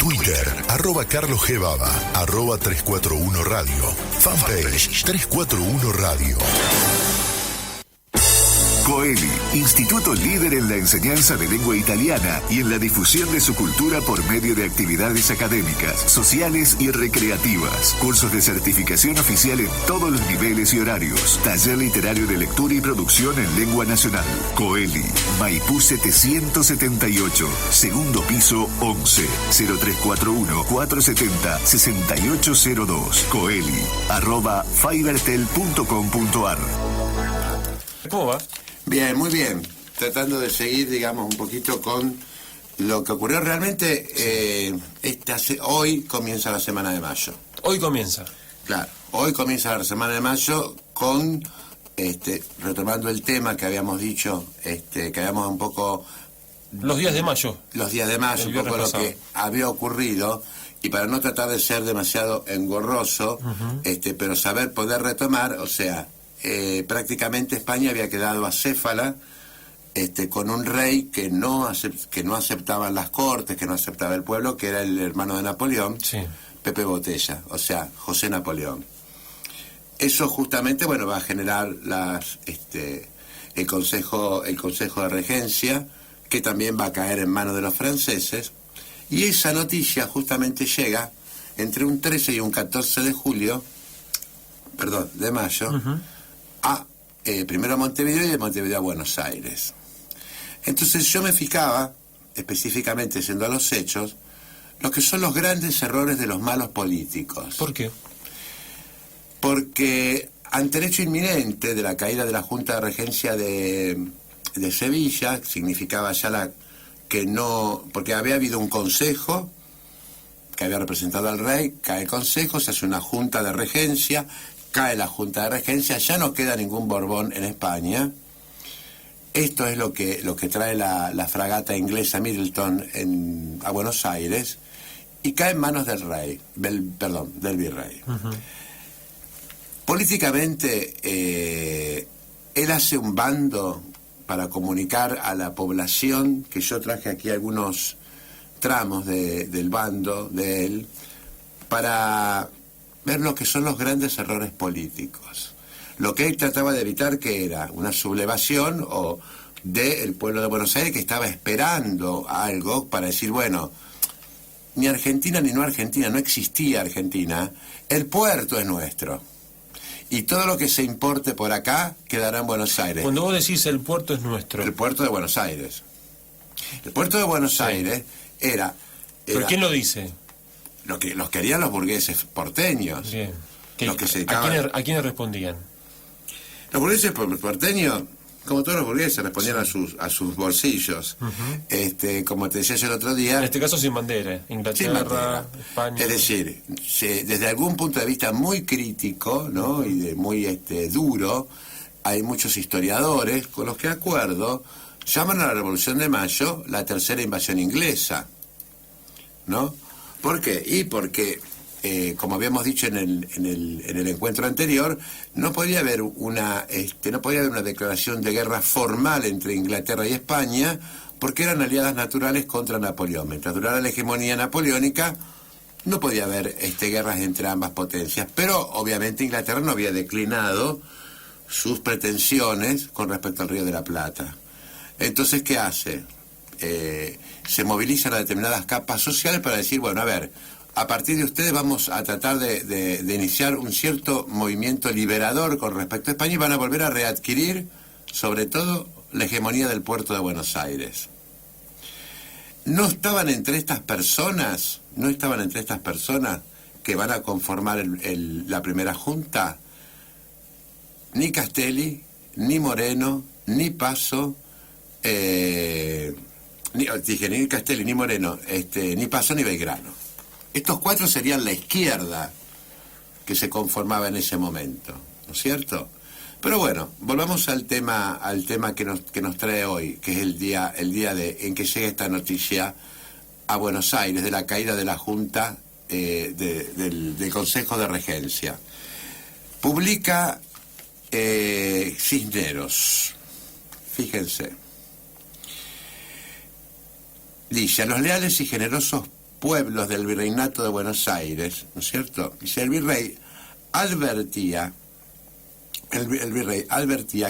Twitter, @CarlosGBaba, @341 Radio. Fanpage 341 Radio. Coeli, instituto líder en la enseñanza de lengua italiana y en la difusión de su cultura por medio de actividades académicas, sociales y recreativas. Cursos de certificación oficial en todos los niveles y horarios. Taller literario de lectura y producción en lengua nacional. Coeli, Maipú 778, segundo piso 11, 0341-470-6802. Coeli, @fibertel.com.ar. ¿Cómo va? Bien, muy bien. Tratando de seguir, digamos, un poquito con lo que ocurrió realmente. Hoy comienza la semana de mayo. Hoy comienza. Claro, hoy comienza la semana de mayo con, retomando el tema que habíamos dicho, que habíamos un poco... Los días de mayo. Los días de mayo, un poco lo que había ocurrido, y para no tratar de ser demasiado engorroso, pero saber poder retomar, o sea... prácticamente España había quedado acéfala, con un rey que no aceptaban las cortes, que no aceptaba el pueblo, que era el hermano de Napoleón, sí. Pepe Botella, o sea, José Napoleón. Eso justamente, bueno, va a generar el consejo de regencia, que también va a caer en manos de los franceses, y esa noticia justamente llega entre un 13 y un 14 de mayo, primero a Montevideo y de Montevideo a Buenos Aires. Entonces yo me fijaba, específicamente yendo a los hechos, lo que son los grandes errores de los malos políticos. ¿Por qué? Porque ante el hecho inminente de la caída de la Junta de Regencia de Sevilla, significaba ya porque había habido un consejo que había representado al rey, cae el consejo, se hace una Junta de Regencia, cae la Junta de Regencia, ya no queda ningún Borbón en España. Esto es lo que trae la fragata inglesa Middleton a Buenos Aires, y cae en manos del virrey. Políticamente, él hace un bando para comunicar a la población, que yo traje aquí algunos tramos del bando de él, para ver lo que son los grandes errores políticos. Lo que él trataba de evitar, que era una sublevación del pueblo de Buenos Aires, que estaba esperando algo para decir, bueno, ni Argentina ni no Argentina, no existía Argentina, el puerto es nuestro. Y todo lo que se importe por acá quedará en Buenos Aires. Cuando vos decís el puerto es nuestro. El puerto de Buenos Aires. El puerto de Buenos Aires era... ¿Pero quién lo dice? Los querían los burgueses porteños. Bien. ¿A quiénes respondían? Los burgueses porteños, como todos los burgueses, respondían a sus bolsillos. Como te decía yo el otro día... En este caso sin bandera. Inglaterra, España... Es decir, desde algún punto de vista muy crítico, ¿no? Y muy duro, hay muchos historiadores con los que acuerdo llaman a la Revolución de Mayo la tercera invasión inglesa, ¿no? ¿Por qué? Y porque, como habíamos dicho en el encuentro anterior, no podía haber una declaración de guerra formal entre Inglaterra y España, porque eran aliadas naturales contra Napoleón. Mientras durara la hegemonía napoleónica, no podía haber guerras entre ambas potencias. Pero, obviamente, Inglaterra no había declinado sus pretensiones con respecto al Río de la Plata. Entonces, ¿qué hace? Se movilizan a determinadas capas sociales para decir, bueno, a ver, a partir de ustedes vamos a tratar de iniciar un cierto movimiento liberador con respecto a España, y van a volver a readquirir, sobre todo, la hegemonía del puerto de Buenos Aires. No estaban entre estas personas que van a conformar la primera junta, ni Castelli, ni Moreno, ni Paso, ni Castelli, ni Moreno, ni Paso, ni Belgrano. Estos cuatro serían la izquierda que se conformaba en ese momento, ¿no es cierto? Pero bueno, volvamos al tema que nos trae hoy, que es el día en que llega esta noticia a Buenos Aires de la caída de la Junta del Consejo de Regencia. Publica Cisneros, fíjense. Dice: a los leales y generosos pueblos del virreinato de Buenos Aires, ¿no es cierto? Dice, el virrey advertía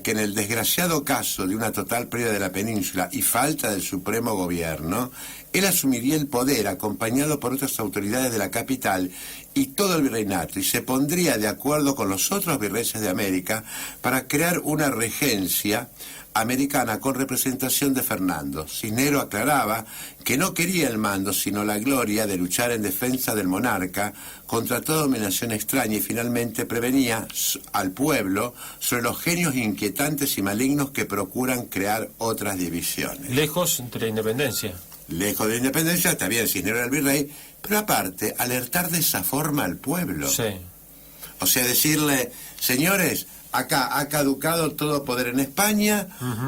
que en el desgraciado caso de una total pérdida de la península y falta del supremo gobierno, él asumiría el poder acompañado por otras autoridades de la capital y todo el virreinato, y se pondría de acuerdo con los otros virreyes de América para crear una regencia americana con representación de Fernando. Cisnero aclaraba que no quería el mando, sino la gloria de luchar en defensa del monarca contra toda dominación extraña, y finalmente prevenía al pueblo sobre los genios inquietantes y malignos que procuran crear otras divisiones. Lejos de la independencia. Lejos de la independencia, está bien, Cisnero era el virrey, pero aparte, alertar de esa forma al pueblo. Sí. O sea, decirle, señores, acá ha caducado todo poder en España,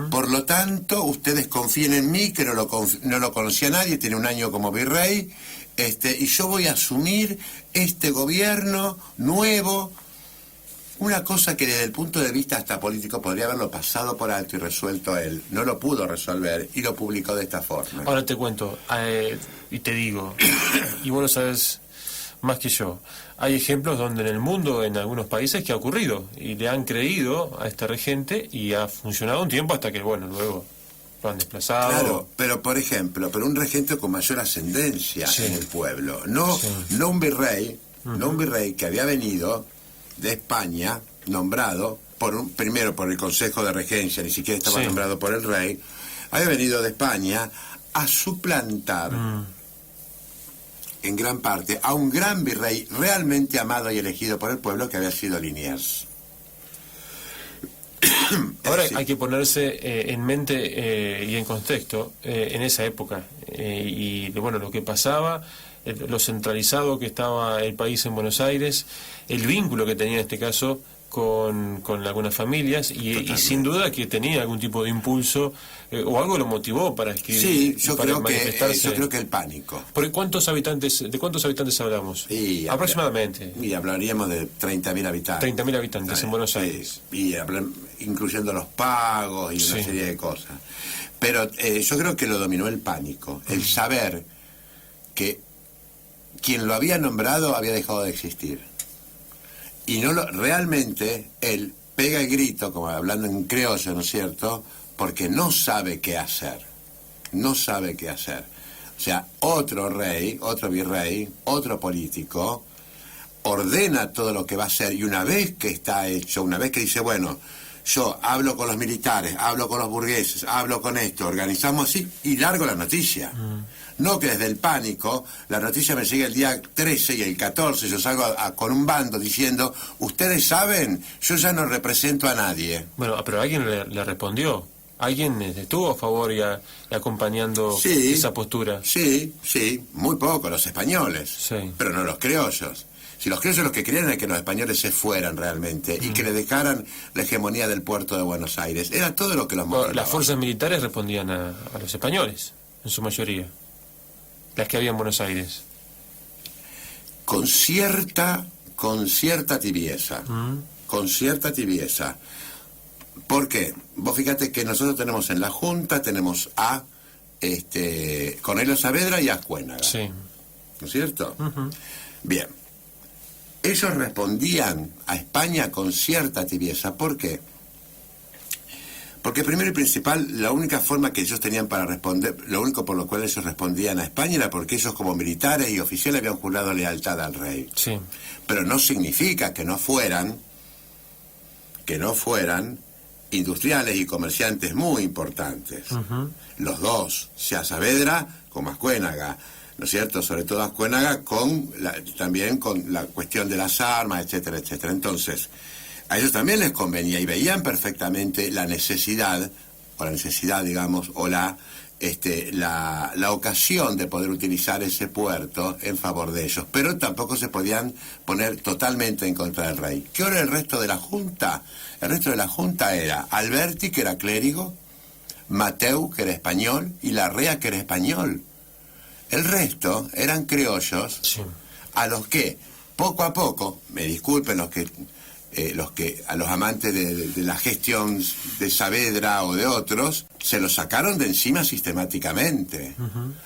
por lo tanto, ustedes confíen en mí, que no lo conocía nadie, tiene un año como virrey, y yo voy a asumir este gobierno nuevo, una cosa que desde el punto de vista hasta político podría haberlo pasado por alto y resuelto él. No lo pudo resolver y lo publicó de esta forma. Ahora te cuento, y te digo, y vos lo sabes más que yo, hay ejemplos donde en el mundo, en algunos países, que ha ocurrido y le han creído a este regente y ha funcionado un tiempo hasta que, bueno, luego lo han desplazado. Claro, pero por ejemplo, un regente con mayor ascendencia en el pueblo, no un virrey, no un virrey que había venido de España, nombrado primero por el Consejo de Regencia, ni siquiera estaba nombrado por el rey, había venido de España a suplantar en gran parte a un gran virrey realmente amado y elegido por el pueblo, que había sido Liniers. Ahora hay que ponerse en mente y en contexto en esa época y bueno, lo que pasaba, lo centralizado que estaba el país en Buenos Aires, el vínculo que tenía en este caso con algunas familias y sin duda que tenía algún tipo de impulso o algo lo motivó para escribir. Sí, yo creo que el pánico. ¿De cuántos habitantes hablamos? Aproximadamente. Y hablaríamos de 30.000 habitantes. 30.000 habitantes en Buenos Aires. Y incluyendo los pagos y una serie de cosas. Pero yo creo que lo dominó el pánico, el saber que quien lo había nombrado había dejado de existir. Y realmente él pega el grito, como hablando en criollo, ¿no es cierto?, porque no sabe qué hacer. No sabe qué hacer. O sea, otro rey, otro virrey, otro político, ordena todo lo que va a hacer, y una vez que está hecho, una vez que dice, bueno, yo hablo con los militares, hablo con los burgueses, hablo con esto, organizamos así, y largo la noticia. No que desde el pánico, la noticia me llega el día 13 y el 14, yo salgo con un bando diciendo, ustedes saben, yo ya no represento a nadie. Bueno, pero alguien le respondió, alguien estuvo a favor y acompañando esa postura. Sí, muy poco, los españoles, pero no los criollos. Si los criollos lo que querían era que los españoles se fueran realmente y que le dejaran la hegemonía del puerto de Buenos Aires. Era todo lo que los motivaba. Las fuerzas militares respondían a los españoles, en su mayoría. Las que había en Buenos Aires. Con cierta tibieza. Con cierta tibieza. ¿Por qué? Vos fíjate que nosotros tenemos en la Junta, tenemos a Cornelio Saavedra y a Ascuénaga. Sí. ¿No es cierto? Bien. Ellos respondían a España con cierta tibieza. ¿Por qué? Porque primero y principal, la única forma que ellos tenían para responder, lo único por lo cual ellos respondían a España era porque ellos como militares y oficiales habían jurado lealtad al rey. Sí. Pero no significa que no fueran industriales y comerciantes muy importantes. Los dos, sea Saavedra como Ascuénaga, ¿no es cierto? Sobre todo Ascuénaga también con la cuestión de las armas, etcétera, etcétera. Entonces, a ellos también les convenía y veían perfectamente la necesidad, digamos, o la ocasión de poder utilizar ese puerto en favor de ellos, pero tampoco se podían poner totalmente en contra del rey. ¿Qué era el resto de la Junta? El resto de la Junta era Alberti, que era clérigo, Mateu, que era español, y Larrea, que era español. El resto eran criollos a los que, poco a poco, me disculpen los que a los amantes de la gestión de Saavedra o de otros, se los sacaron de encima sistemáticamente.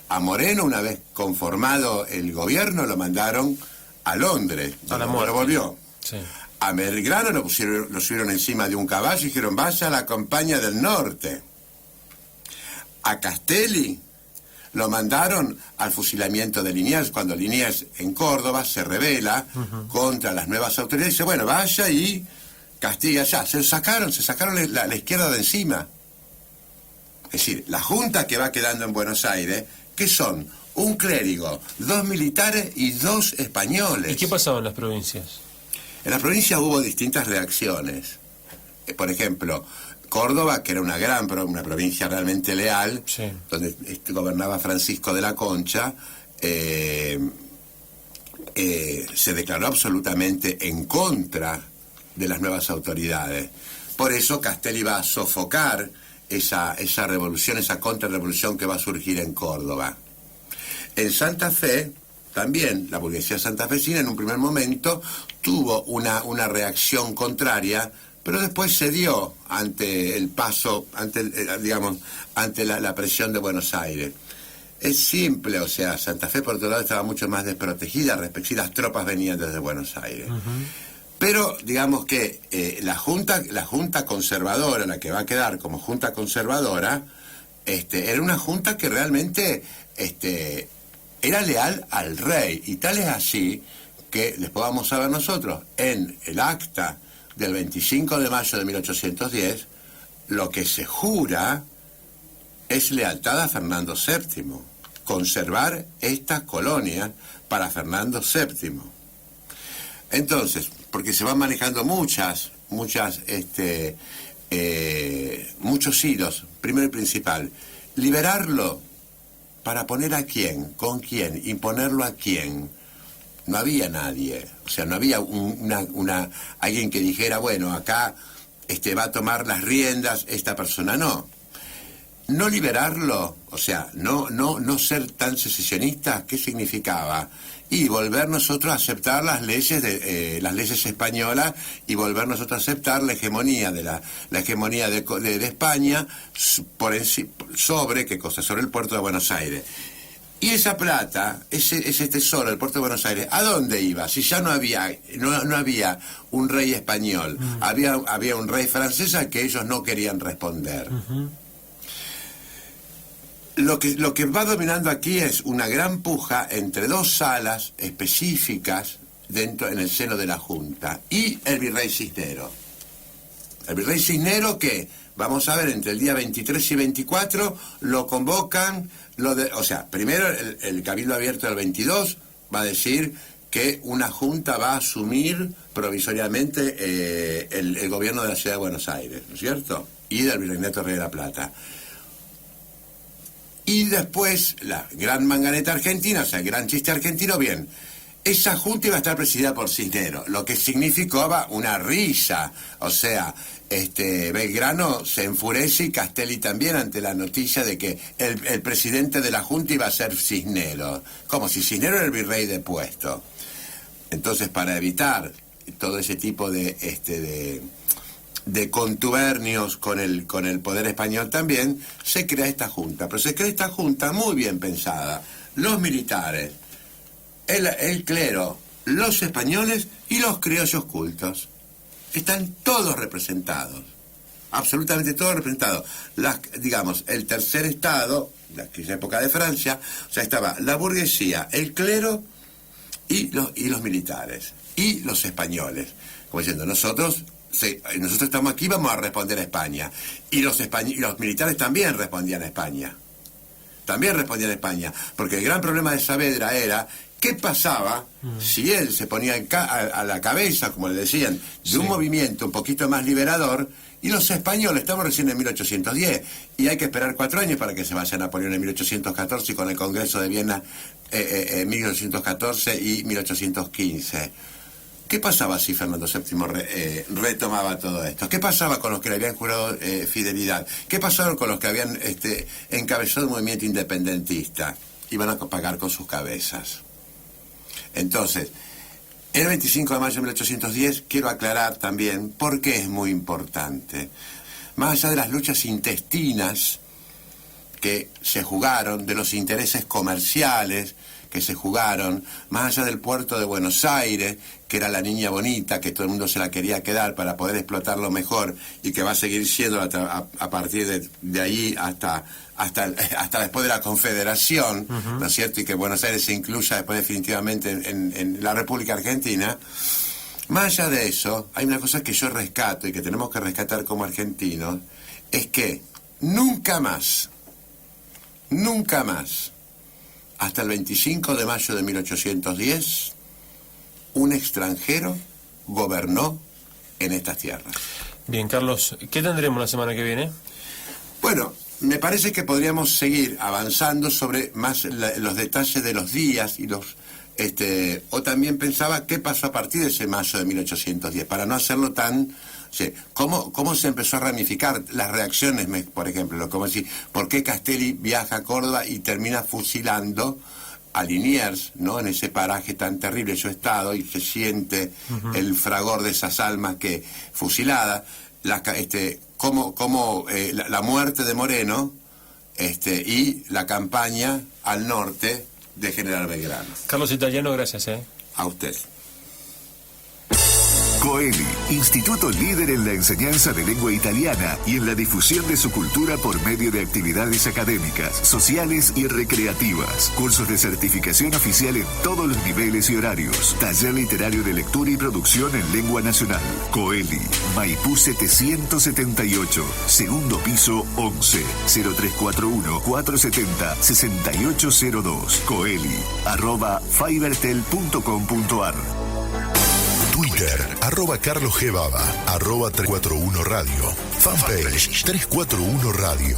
A Moreno, una vez conformado el gobierno, lo mandaron a Londres, A la donde muerte. no volvió. Sí. A Belgrano lo subieron encima de un caballo y dijeron, vaya a la Compañía del Norte. A Castelli lo mandaron al fusilamiento de Liniers, cuando Liniers en Córdoba se rebela contra las nuevas autoridades. Dice, bueno, vaya y castiga allá. Se sacaron la izquierda de encima. Es decir, la junta que va quedando en Buenos Aires, que son un clérigo, 2 militares y 2 españoles. ¿Y qué pasaba en las provincias? En las provincias hubo distintas reacciones. Por ejemplo, Córdoba, que era una provincia realmente leal, Sí. donde gobernaba Francisco de la Concha, se declaró absolutamente en contra de las nuevas autoridades. Por eso Castelli va a sofocar esa revolución, esa contrarrevolución que va a surgir en Córdoba. En Santa Fe, también la burguesía santafesina en un primer momento tuvo una reacción contraria, pero después cedió ante el paso, ante la presión de Buenos Aires. Es simple, o sea, Santa Fe por otro lado estaba mucho más desprotegida, si las tropas venían desde Buenos Aires. Pero digamos que la junta conservadora, la que va a quedar como junta conservadora, era una junta que realmente era leal al rey, y tal es así que les podamos saber nosotros en el acta del 25 de mayo de 1810, lo que se jura es lealtad a Fernando VII, conservar estas colonias para Fernando VII. Entonces, porque se van manejando muchos hilos. Primero y principal, liberarlo para poner a quién, con quién, imponerlo a quién. No había nadie, o sea, no había alguien que dijera, bueno, acá va a tomar las riendas esta persona, no. No liberarlo, o sea, no ser tan secesionistas, ¿qué significaba? Y volver nosotros a aceptar las leyes españolas, y volver nosotros a aceptar la hegemonía de España sobre el puerto de Buenos Aires. Y esa plata, ese tesoro del puerto de Buenos Aires, ¿a dónde iba? Si ya no había un rey español, había un rey francés al que ellos no querían responder. Lo que va dominando aquí es una gran puja entre dos salas específicas en el seno de la Junta y el virrey Cisnero. El virrey Cisnero que, vamos a ver, entre el día 23 y 24 lo convocan, primero el Cabildo Abierto del 22 va a decir que una junta va a asumir provisoriamente el gobierno de la ciudad de Buenos Aires, ¿no es cierto? Y del Virreinato Rey de la Plata. Y después la gran manganeta argentina, o sea, el gran chiste argentino, bien, esa junta iba a estar presidida por Cisneros, lo que significaba una risa, o sea, Belgrano se enfurece y Castelli también ante la noticia de que el presidente de la junta iba a ser Cisneros, como si Cisneros era el virrey de puesto. Entonces, para evitar todo ese tipo de contubernios con el poder español también, se crea esta junta. Pero se crea esta junta muy bien pensada. Los militares, el clero, los españoles y los criollos cultos. Están todos representados. Absolutamente todos representados. El tercer estado, de aquella época de Francia, o sea, estaba la burguesía, el clero y los militares. Y los españoles. Como diciendo, nosotros estamos aquí, vamos a responder a España. Y los militares también respondían a España. Porque el gran problema de Saavedra era qué pasaba si él se ponía a la cabeza, como le decían, de un movimiento un poquito más liberador, y los españoles, estamos recién en 1810, y hay que esperar 4 años para que se vaya Napoleón en 1814 y con el Congreso de Viena en 1814 y 1815. ¿Qué pasaba si Fernando VII retomaba todo esto? ¿Qué pasaba con los que le habían jurado fidelidad? ¿Qué pasaba con los que habían encabezado un movimiento independentista? Iban a pagar con sus cabezas. Entonces, El 25 de mayo de 1810, quiero aclarar también por qué es muy importante. Más allá de las luchas intestinas que se jugaron, de los intereses comerciales que se jugaron, más allá del puerto de Buenos Aires, que era la niña bonita, que todo el mundo se la quería quedar para poder explotarlo mejor y que va a seguir siendo a partir de ahí hasta después de la Confederación, ¿no es cierto? Y que Buenos Aires se incluya después definitivamente en la República Argentina. Más allá de eso, hay una cosa que yo rescato y que tenemos que rescatar como argentinos, es que nunca más, hasta el 25 de mayo de 1810, un extranjero gobernó en estas tierras. Bien, Carlos, ¿qué tendremos la semana que viene? Bueno, me parece que podríamos seguir avanzando sobre más los detalles de los días y los... o también pensaba qué pasó a partir de ese mayo de 1810, para no hacerlo tan... Sí, ¿cómo se empezó a ramificar las reacciones, por ejemplo? Como decir, ¿por qué Castelli viaja a Córdoba y termina fusilando a Liniers, ¿no? En ese paraje tan terrible, su estado, y se siente el fragor de esas almas que fusiladas, la muerte de Moreno, y la campaña al norte de General Belgrano. Carlos Italiano, gracias. A usted. Coeli, instituto líder en la enseñanza de lengua italiana y en la difusión de su cultura por medio de actividades académicas, sociales y recreativas. Cursos de certificación oficial en todos los niveles y horarios. Taller literario de lectura y producción en lengua nacional. Coeli, Maipú 778, segundo piso 11, 0341-470-6802. Coeli, @fibertel.com.ar. Twitter, @CarlosG Baba, @341 Radio. Fanpage 341 Radio.